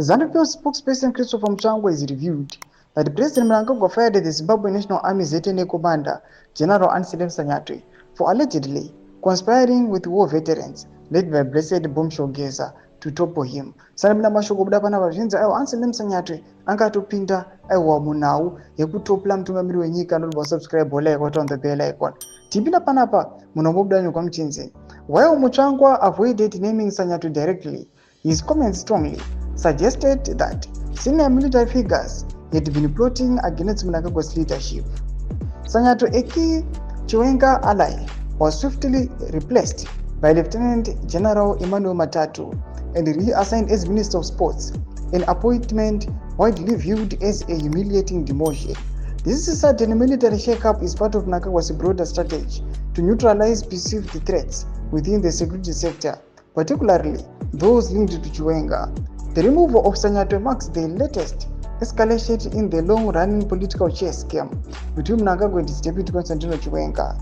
ZANU-PF spokesperson Christopher Mchangwa is revealed that President Mnangagwa fired the Zimbabwe National Army ZVAITWA commander, General Sanyatwe, for allegedly conspiring with war veterans led by Blessed Bomshogeza to topple him. Sanamina mashoko buda pana vazhinji aiwa Sanyatwe angatopinda aiwa munhau yekutopula mutungamiri wenyika anodwa subscribe hola yakota on the bell icon. Tipinda panapa munombobuda nyuka mchinzi. While Mchangwa avoided naming Sanyatwe directly, his comments strongly suggested that senior military figures had been plotting against Mnangagwa's leadership. Sanyatwe, a key Chiwenga ally, was swiftly replaced by Lieutenant General Emmanuel Matatu and reassigned as Minister of Sports, an appointment widely viewed as a humiliating demotion. This sudden military shake-up is part of Mnangagwa's broader strategy to neutralize perceived threats within the security sector, particularly those linked to Chiwenga. The removal of Sanyatwe marks the latest escalation in the long-running political chess game between Mnangagwa and his deputy Constantino Chiwenga.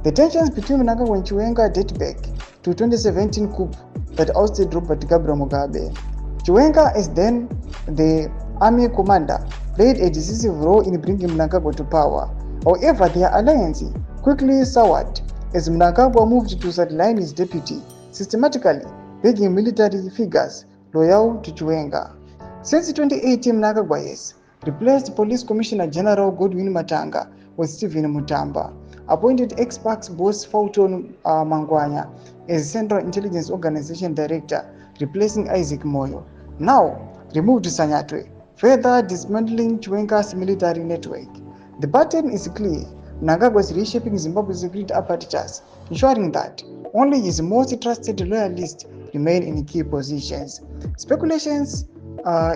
The tensions between Mnangagwa and Chiwenga date back to 2017 coup that ousted Robert Gabriel Mugabe. Chiwenga, as then the army commander, played a decisive role in bringing Mnangagwa to power. However, their alliance quickly soured as Mnangagwa moved to sideline his deputy, systematically begging military figures loyal to Chiwenga. Since 2018, Mnangagwa has replaced Police Commissioner General Godwin Matanga with Stephen Mutamba, appointed ex-PAC's boss Fulton Mangwanya as Central Intelligence Organization Director, replacing Isaac Moyo. Now, removed Sanyatwe, further dismantling Chiwenga's military network. The pattern is clear. Mnangagwa is reshaping Zimbabwe's security apparatus, ensuring that only his most trusted loyalists remain in key positions. Speculations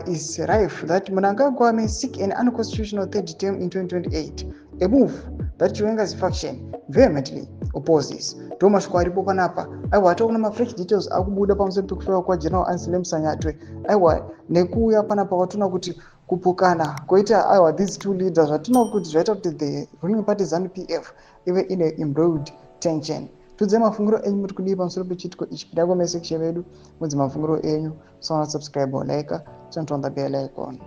is rife that Mnangagwa may seek an unconstitutional third term in 2028, a move that Chiwenga's faction vehemently opposes. Thomas Kwaripo panapa, aiwa ataona ma fresh details akubuda pamusoro pekufa kwa General Sanyatwe. Aiwa nekuya panapa watuna kuti kupukana koita aiwa these two leaders watuna kuti zvaita kuti the ruling party ZANU-PF ive ine embroiled tension. Tudze mafunguro enyu muri kudii pamusoro pechitiko ichi pida kwa section yedu mudze mafunguro enyu, so subscribe or like, turn on the bell icon.